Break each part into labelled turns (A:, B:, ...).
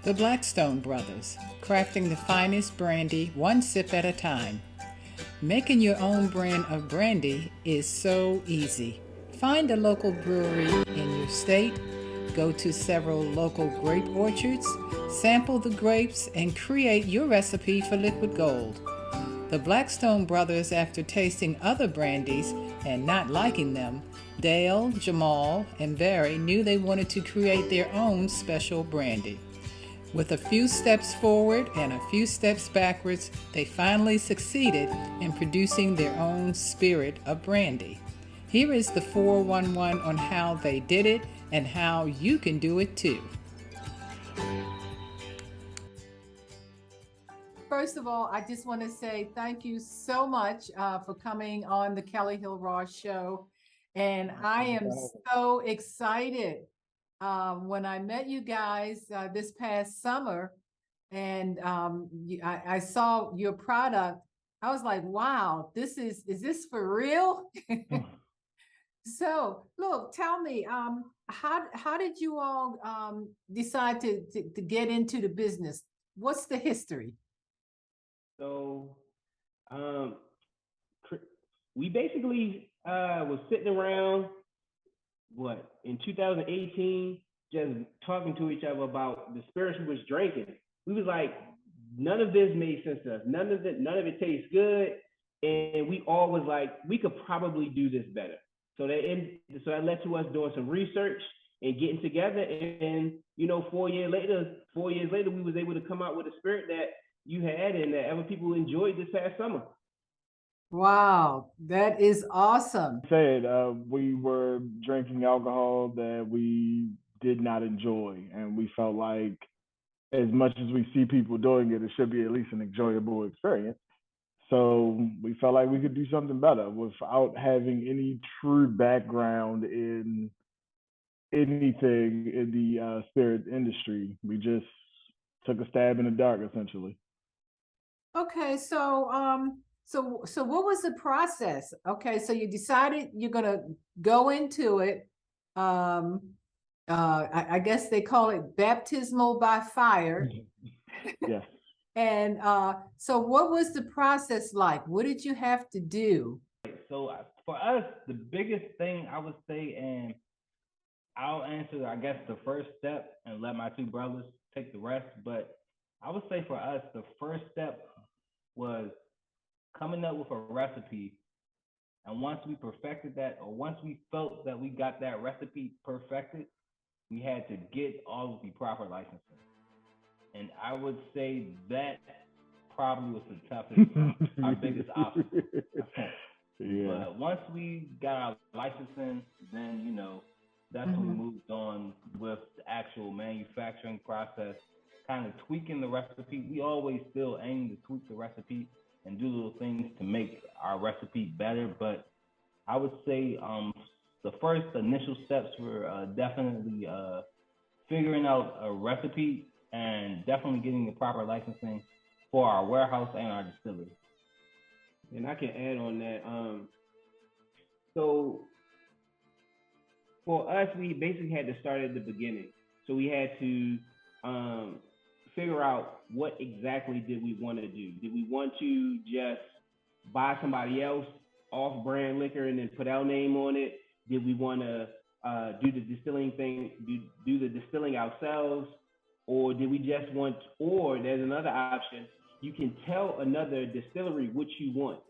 A: The Blackstone Brothers, crafting the finest brandy one sip at a time. Making your own brand of brandy is so easy. Find a local brewery in your state, go to several local grape orchards, sample the grapes, and create your recipe for liquid gold. The Blackstone Brothers, after tasting other brandies and not liking them, Dale, Jamal, and Barry knew they wanted to create their own special brandy. With a few steps forward and a few steps backwards, they finally succeeded in producing their own spirit of brandy. Here is the 411 on how they did it and how you can do it too. First of all, I just want to say thank you so much for coming on the Kelly Hill Ross Show. And I am so excited. When I met you guys this past summer and I saw your product, I was like, wow, is this for real? So look, tell me, how did you all decide to get into the business? What's the history?
B: So we basically was sitting around in 2018, just talking to each other about the spirits we was drinking. We was like, none of this made sense to us. None of it tastes good. And we all was like, we could probably do this better. So that led to us doing some research and getting together. And 4 years later, we was able to come out with a spirit that you had and that other people enjoyed this past summer.
A: Wow, that is awesome.
C: Said we were drinking alcohol that we did not enjoy, and we felt like as much as we see people doing it, it should be at least an enjoyable experience. So we felt like we could do something better without having any true background in anything in the spirit industry. We just took a stab in the dark, essentially.
A: Okay, so what was the process? Okay, so you decided you're gonna go into it. I guess they call it baptismal by fire.
C: Yes.
A: And so what was the process like? What did you have to do?
B: So for us, the biggest thing I would say, and I'll answer, I guess, the first step and let my two brothers take the rest. But I would say for us, the first step was coming up with a recipe. And once we perfected that, or once we felt that we got that recipe perfected, we had to get all of the proper licensing. And I would say that probably was the toughest, our biggest obstacle.
C: Yeah.
B: But once we got our licensing, then, that's when we moved on with the actual manufacturing process, kind of tweaking the recipe. We always still aim to tweak the recipe and do little things to make our recipe better. But I would say the first initial steps were definitely figuring out a recipe and definitely getting the proper licensing for our warehouse and our distillery. And I can add on that. So for us, we basically had to start at the beginning. So we had to figure out what exactly did we want to do. Did we want to just buy somebody else off-brand liquor and then put our name on it? Did we want to do the distilling thing, do the distilling ourselves? Or did we just want, or there's another option, you can tell another distillery what you want.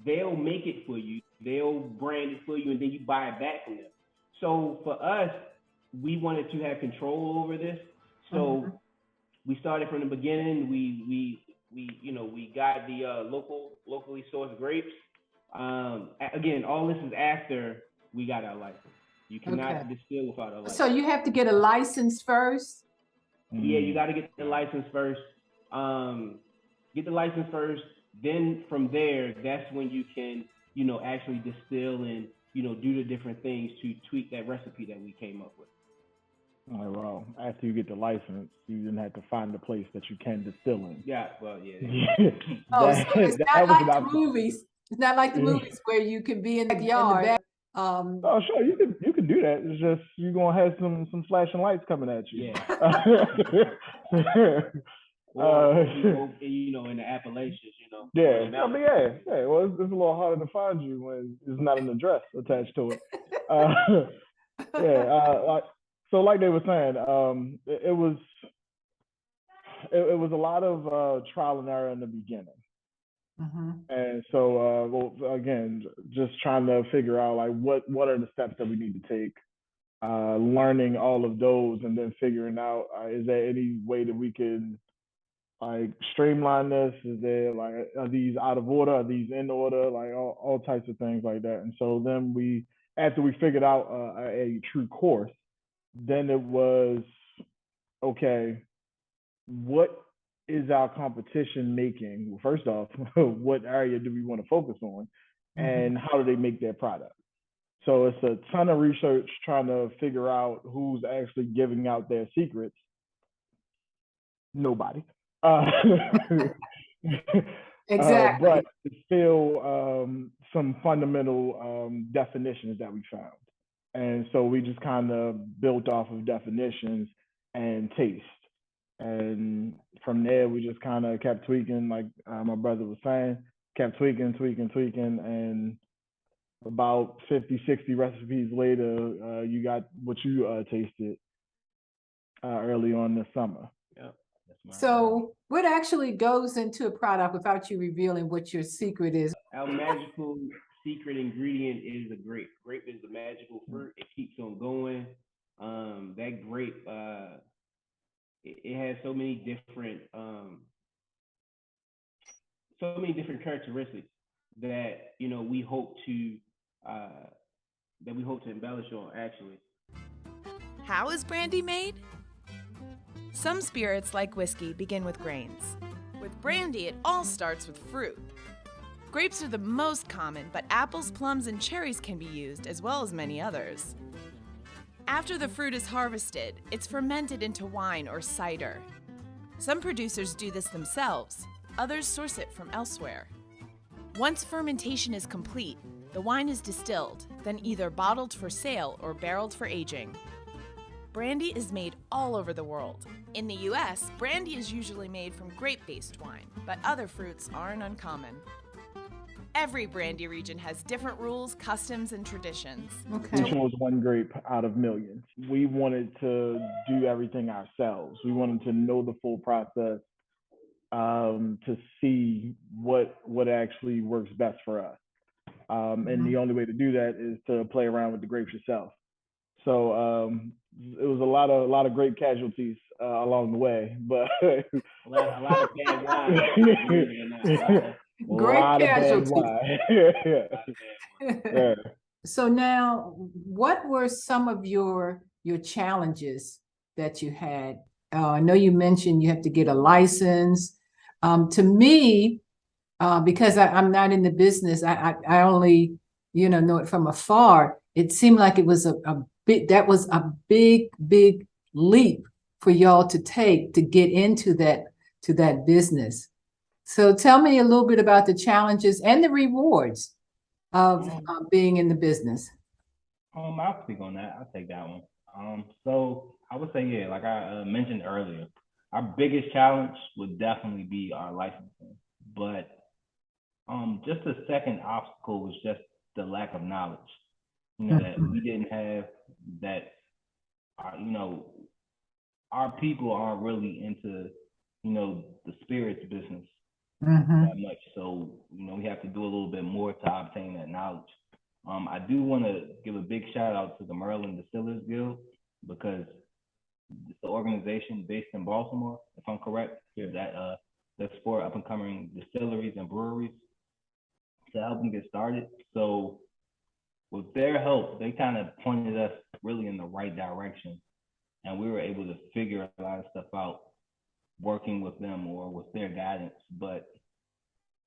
B: They'll make it for you, they'll brand it for you, and then you buy it back from them. So for us, we wanted to have control over this. So we started from the beginning. We got the locally sourced grapes. Again, all this is after we got our license. You cannot distill without a license.
A: So you have to get a license first?
B: Yeah, you got to get the license first. Then from there, that's when you can, actually distill and, do the different things to tweak that recipe that we came up with.
C: Oh, well, after you get the license, you then have to find a place that you can distill in.
B: Yeah, well, yeah.
A: So it's not like the movies. It's not like the movies where you can be in the yard.
C: Oh, sure, you can do that. It's just you're gonna have some flashing lights coming at you.
B: Yeah. Or in the Appalachians,
C: Yeah, I mean, yeah. Well, it's a little harder to find you when there's not an address attached to it. Yeah. So, like they were saying, it was a lot of trial and error in the beginning.
A: Mm-hmm.
C: And so, well, again, just trying to figure out like what are the steps that we need to take, learning all of those, and then figuring out is there any way that we can like streamline this? Is there like are these out of order? Are these in order? Like all types of things like that. And so then after we figured out a true course, then it was okay. What is our competition making? Well, first off, what area do we want to focus on, and how do they make their product? So it's a ton of research trying to figure out who's actually giving out their secrets. Nobody.
A: Exactly.
C: But it's still some fundamental definitions that we found. And so we just kind of built off of definitions and taste. And from there, we just kind of kept tweaking, like my brother was saying, kept tweaking. And about 50, 60 recipes later, you got what you tasted early on this summer.
B: Yep.
A: So what actually goes into a product without you revealing what your secret is?
B: Our magical secret ingredient is a grape. Grape is the magical fruit. It keeps on going. That grape, it has so many different characteristics that we hope to embellish on actually.
D: How is brandy made? Some spirits, like whiskey, begin with grains. With brandy, it all starts with fruit. Grapes are the most common, but apples, plums, and cherries can be used, as well as many others. After the fruit is harvested, it's fermented into wine or cider. Some producers do this themselves, others source it from elsewhere. Once fermentation is complete, the wine is distilled, then either bottled for sale or barreled for aging. Brandy is made all over the world. In the US, brandy is usually made from grape-based wine, but other fruits aren't uncommon. Every brandy region has different rules, customs, and traditions.
C: Okay. We chose one grape out of millions. We wanted to do everything ourselves. We wanted to know the full process to see what actually works best for us. And the only way to do that is to play around with the grapes yourself. So it was a lot of great casualties along the way, but a lot of bad wine.
A: Great casualties. Yeah. So now, what were some of your challenges that you had? I know you mentioned you have to get a license. To me, because I'm not in the business, I only know it from afar. It seemed like it was a big leap for y'all to take to get into that business. So tell me a little bit about the challenges and the rewards of being in the business.
E: I'll speak on that. I'll take that one. So I would say, yeah, like I mentioned earlier, our biggest challenge would definitely be our licensing. But just the second obstacle was just the lack of knowledge. That we didn't have that. Our people aren't really into, the spirits business that much. So, we have to do a little bit more to obtain that knowledge. I do want to give a big shout out to the Maryland Distillers Guild, because it's the organization based in Baltimore, if I'm correct, that support up and coming distilleries and breweries to help them get started. So with their help, they kind of pointed us really in the right direction. And we were able to figure a lot of stuff out working with them or with their guidance. But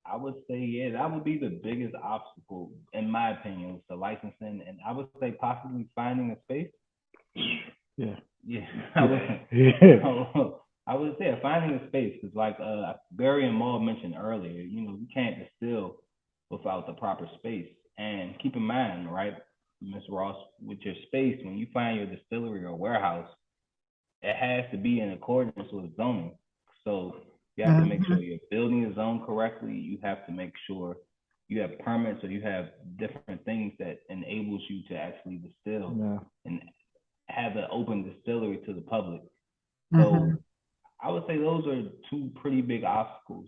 E: I would say, yeah, that would be the biggest obstacle, in my opinion, was the licensing. And I would say possibly finding a space.
C: Yeah.
E: Yeah. I would say finding a space, because like Barry and Maul mentioned earlier, you can't distill without the proper space. And keep in mind, right, Ms. Ross, with your space, when you find your distillery or warehouse, it has to be in accordance with zoning. So you have to make sure your building is zoned correctly. You have to make sure you have permits, or you have different things that enables you to actually distill and have an open distillery to the public. So I would say those are two pretty big obstacles.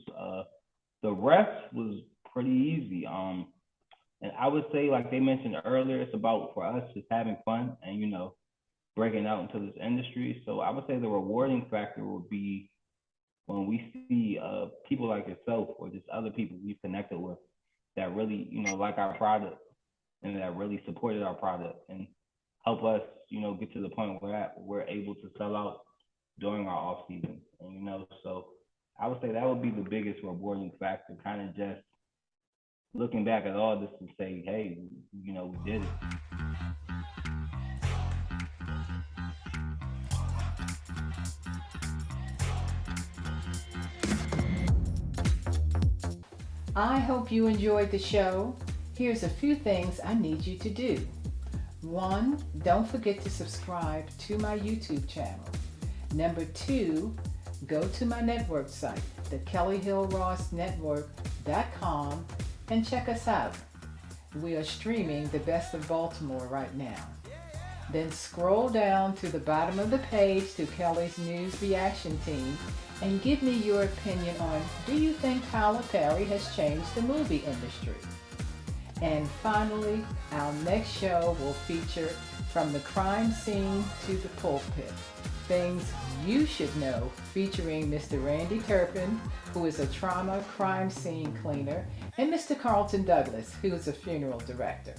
E: The rest was pretty easy. And I would say, like they mentioned earlier, it's about for us just having fun and breaking out into this industry. So I would say the rewarding factor would be when we see people like yourself or just other people we've connected with that really like our product and that really supported our product and help us get to the point where we're able to sell out during our off season. And so I would say that would be the biggest rewarding factor, kind of just looking back at all this and say, hey, we did it.
A: I hope you enjoyed the show. Here's a few things I need you to do. 1, don't forget to subscribe to my YouTube channel. Number 2, go to my network site, the KellyHillRossNetwork.com, and check us out. We are streaming the best of Baltimore right now. Then scroll down to the bottom of the page to Kelly's News Reaction Team and give me your opinion on, do you think Tyler Perry has changed the movie industry? And finally, our next show will feature From the Crime Scene to the Pulpit, Things You Should Know, featuring Mr. Randy Turpin, who is a trauma crime scene cleaner, and Mr. Carlton Douglas, who is a funeral director.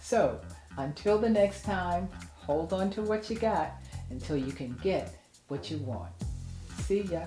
A: So, until the next time, hold on to what you got until you can get what you want. See ya.